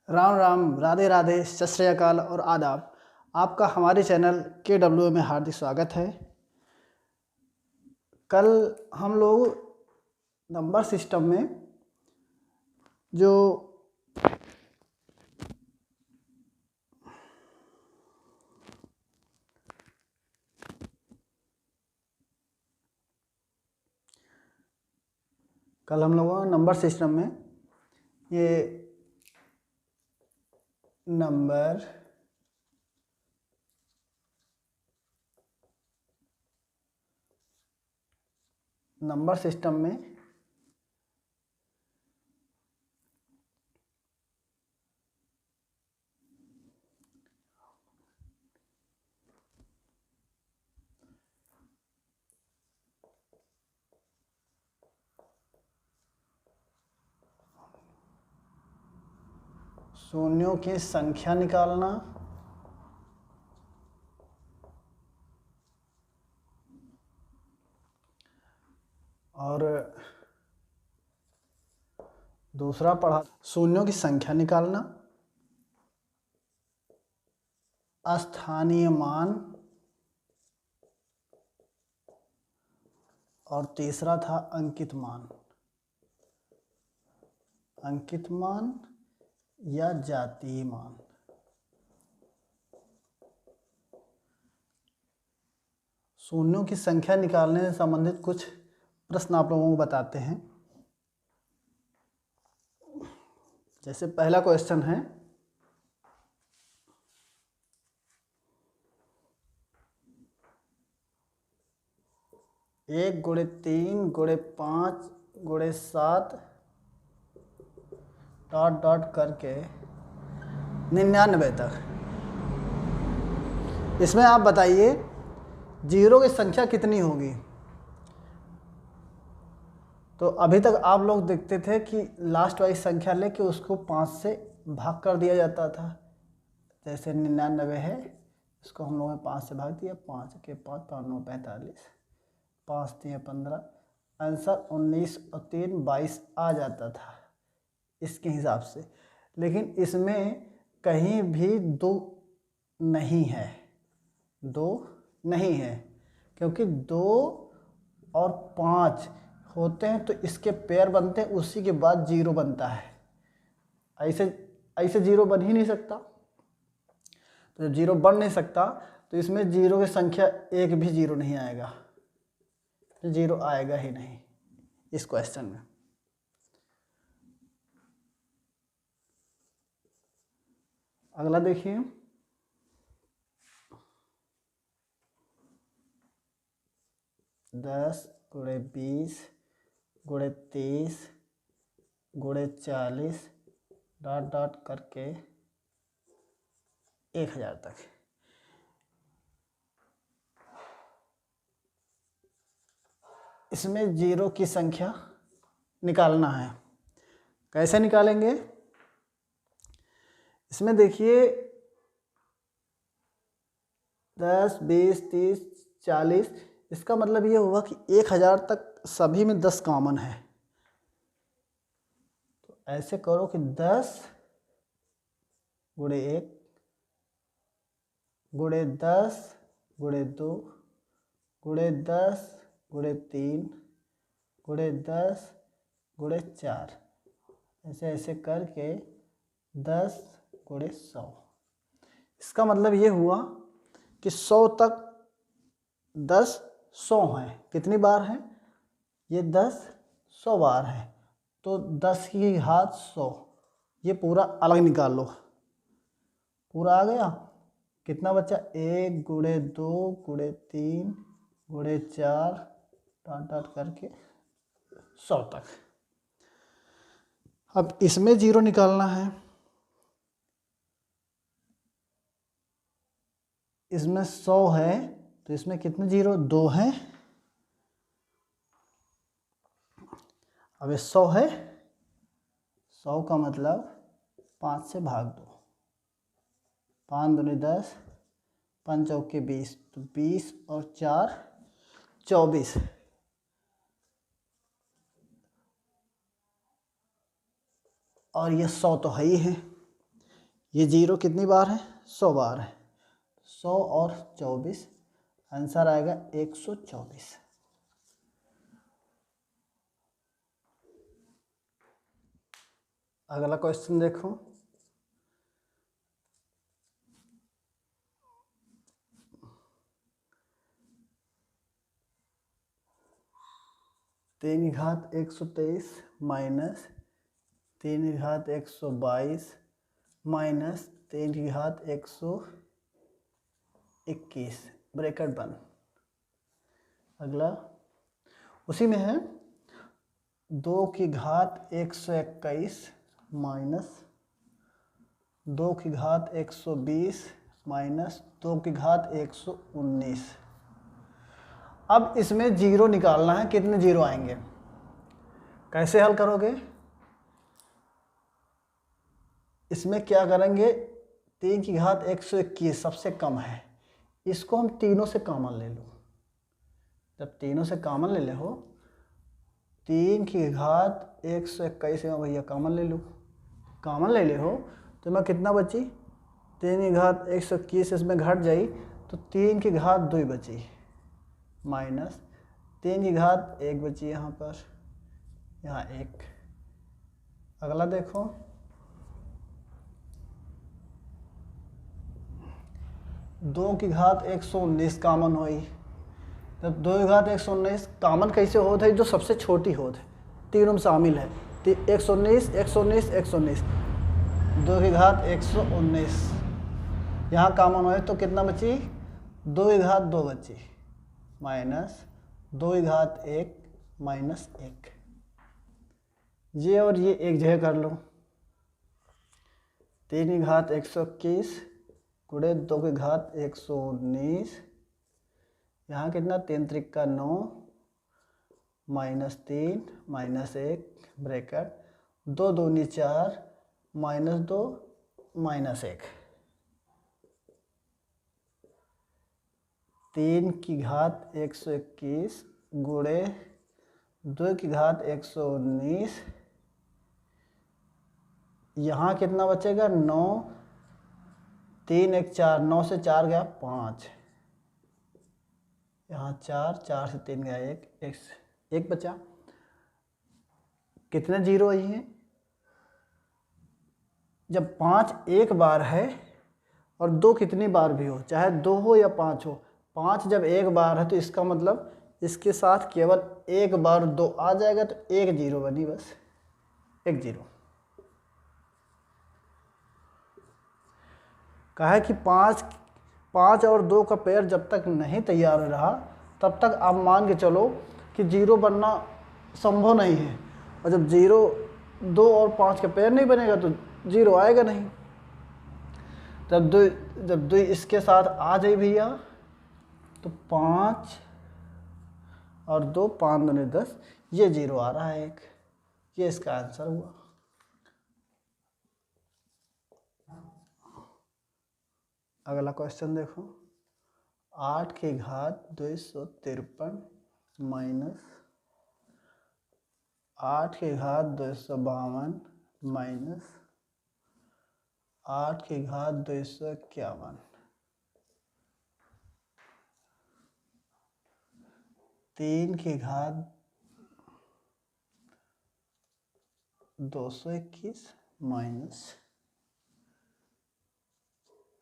राम राम, राधे राधे, सत श्री अकाल और आदाब। आपका हमारे चैनल KW में हार्दिक स्वागत है। कल हम लोग नंबर सिस्टम में जो कल हम लोगों ने नंबर सिस्टम में ये नंबर सिस्टम में शून्यों की संख्या निकालना और दूसरा पढ़ा शून्यों की संख्या निकालना, स्थानीय मान और तीसरा था अंकित मान या जातीय मान। शून्यों की संख्या निकालने से संबंधित कुछ प्रश्न आप लोगों को बताते हैं। जैसे पहला क्वेश्चन है, एक गुणे 3 गुणे 5 गुणे 7 डॉट डॉट करके 99 तक। इसमें आप बताइए जीरो की संख्या कितनी होगी। तो अभी तक आप लोग देखते थे कि लास्ट वाली संख्या लेके उसको 5 से भाग कर दिया जाता था। जैसे 99 है, इसको हम लोगों ने 5 से भाग दिया, 5 के 5 5 9 45, 5 3 15, आंसर 19 और 3 22 आ जाता था इसके हिसाब से। लेकिन इसमें कहीं भी दो नहीं है, क्योंकि 2 और 5 होते हैं तो इसके पेयर बनते हैं, उसी के बाद जीरो बनता है। ऐसे जीरो बन ही नहीं सकता। तो जब जीरो बन नहीं सकता तो इसमें जीरो की संख्या एक भी जीरो नहीं आएगा, जीरो आएगा ही नहीं इस क्वेश्चन में। अगला देखिए, दस गुणे 20 गुणे 30 गुणे 40 डॉट डॉट करके 1000 तक। इसमें जीरो की संख्या निकालना है। कैसे निकालेंगे? इसमें देखिए 10 20 30 40, इसका मतलब ये हुआ कि 1000 तक सभी में 10 कॉमन है। तो ऐसे करो कि 10 गुणे 1 गुणे 10 गुणे 2 गुणे 10 गुणे 3 गुणे 10 गुणे 4, ऐसे ऐसे करके 10 गुणे 100। इसका मतलब ये हुआ कि 100 तक 10 100 हैं। कितनी बार हैं? ये 10 100 बार है। तो 10 की घात 100, ये पूरा अलग निकाल लो। पूरा आ गया। कितना बचा? 1 गुणे 2 गुणे 3 गुणे 4 डॉट डॉट करके 100 तक। अब इसमें जीरो निकालना है। इसमें 100 है तो इसमें कितने जीरो? 2 हैं। अब ये 100 है, 100 का मतलब 5 से भाग दो। 5 दूनी 10, 5 चौके 20, तो 20 और 4 24। और ये 100 तो है ही है। ये 0 कितनी बार है? 100 बार है। 100 और 24, आंसर आएगा 124। अगला क्वेश्चन देखो। तीन की घात 123 माइनस 3 की घात 122 माइनस 3 की घात 121 ब्रैकेट बंद। अगला उसी में है 2 की घात 121 माइनस 2 की घात 120 माइनस 2 की घात 119। अब इसमें 0 निकालना है, कितने 0 आएंगे? कैसे हल करोगे? इसमें क्या करेंगे, 3 की घात 121 सबसे कम है, इसको हम तीनों से कॉमन ले लो। जब तीनों से कॉमन ले ले हो, 3 की घात 121 में भैया कॉमन ले लो, कॉमन ले ले हो तो मैं कितना बची? 3 की घात 121 इसमें घट जाई तो 3 की घात 2 बची माइनस 3 की घात 1 बची, यहाँ पर यहाँ 1। अगला देखो, 2 की घात 119 कॉमन हुई। जब 2 की घात 119 कॉमन कैसे होता है? जो सबसे छोटी होती है, तीनों में शामिल है। 119 119 119, 2 की घात 119 यहाँ कॉमन हुए तो कितना बची? 2 की घात 2 बची माइनस 2 की घात 1 माइनस 1। ये और ये एक जगह कर लो। 3 की घात 121 गुणे 2 की घात 119, यहाँ कितना? 3 त्रिक 9 माइनस 3 माइनस 1 ब्रैकेट 2 दूनी 4 माइनस 2 माइनस 1। 3 की घात 121 गुणे 2 की घात 119, यहाँ कितना बचेगा? 9 3 1 4, 9 से 4 गया 5, यहाँ 4 4 से 3 गया 1 1 बचा। कितने 0 आई हैं? जब 5 एक बार है और 2 कितनी बार भी हो, चाहे 2 हो या 5 हो, 5 जब एक बार है तो इसका मतलब इसके साथ केवल एक बार 2 आ जाएगा तो 1 0 बनी, बस 1 0। कहा है कि 5 और 2 का पेयर जब तक नहीं तैयार हो रहा तब तक आप मान के चलो कि 0 बनना संभव नहीं है, और जब 2 और 5 का पेयर नहीं बनेगा तो 0 आएगा नहीं। जब 2 इसके साथ आ जाए भैया तो 5 और 2 5 दूनी 10, ये 0 आ रहा है एक, ये इसका आंसर हुआ। अगला क्वेश्चन देखो, 8 की घात 253 माइनस 8 की घात 252 माइनस 8 की घात 251। 3 की घात 221 माइनस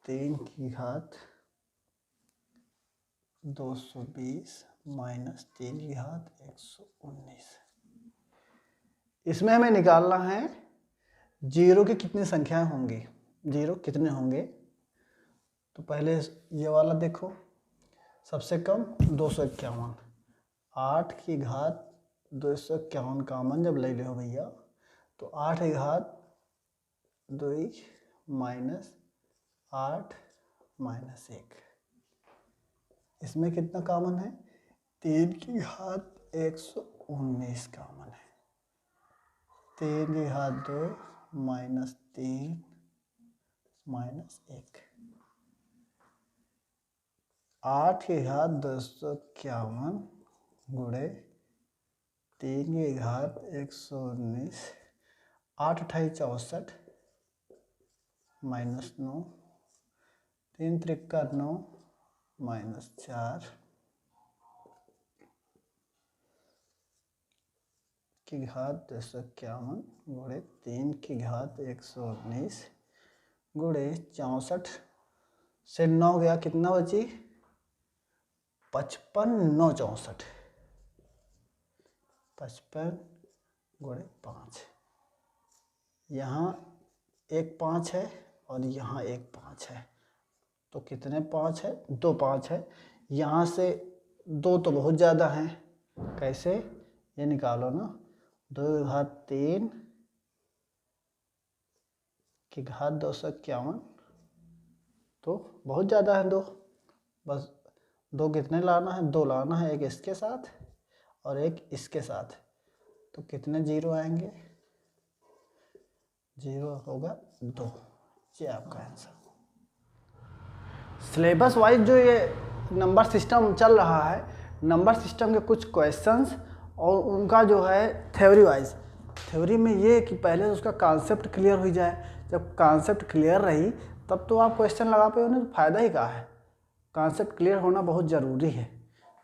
3 की घात 220 माइनस 3 की घात 119। इसमें हमें निकालना है 0 की कितनी संख्याएं होंगी, 0 कितने होंगे। तो पहले ये वाला देखो, सबसे कम 251, 8 की घात 251 कॉमन जब ले लो भैया तो 8 की घात 2 माइनस 8 माइनस 1, इसमें कितना कॉमन है? 3 की घात 119 कॉमन है। 3 की घात 2 माइनस 3 माइनस 1, 8 की घात 251 गुणे 3 की घात 119, 8 × 8 = 64 -9, 3 त्रिका 9 -4 की घात 251 गुणे 3 की घात 119 गुणे 64 से 9 गया, कितना बची? 55 9 64, 55 गुणे 5। यहाँ एक 5 है और यहाँ एक 5 है, तो कितने 5 है? 2 5 है। यहाँ से 2 तो बहुत ज़्यादा हैं, कैसे? ये निकालो ना, 2 की घात 3 की घात 251, तो बहुत ज़्यादा है 2। बस 2 कितने लाना है? 2 लाना है, एक इसके साथ और एक इसके साथ, तो कितने जीरो आएंगे? 0 होगा 2। ये आपका आंसर। सिलेबस वाइज जो ये नंबर सिस्टम चल रहा है, नंबर सिस्टम के कुछ क्वेश्चंस और उनका जो है थ्योरी वाइज, थ्योरी में ये कि पहले उसका कॉन्सेप्ट क्लियर हो जाए। जब कॉन्सेप्ट क्लियर रही तब तो आप क्वेश्चन लगा पे, उन्हें तो फ़ायदा ही कहा है। कॉन्सेप्ट क्लियर होना बहुत ज़रूरी है।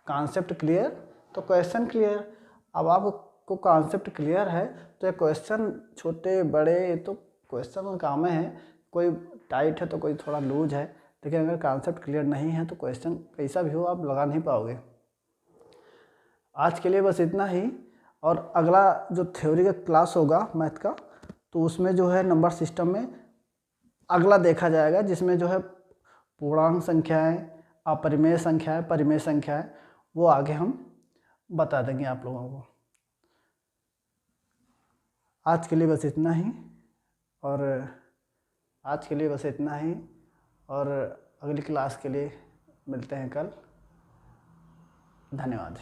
कॉन्सेप्ट क्लियर तो क्वेश्चन क्लियर। अब आपको कॉन्सेप्ट क्लियर है तो ये क्वेश्चन छोटे बड़े तो क्वेश्चन काम है, कोई टाइट है तो कोई थोड़ा लूज है, लेकिन अगर कॉन्सेप्ट क्लियर नहीं है तो क्वेश्चन कैसा भी हो आप लगा नहीं पाओगे। आज के लिए बस इतना ही, और अगला जो थ्योरी का क्लास होगा मैथ का, तो उसमें जो है नंबर सिस्टम में अगला देखा जाएगा, जिसमें जो है पूर्णांक संख्याएं, अपरिमेय संख्याएं, परिमेय संख्याएं, वो आगे हम बता देंगे आप लोगों को। आज के लिए बस इतना ही, और अगली क्लास के लिए मिलते हैं कल। धन्यवाद।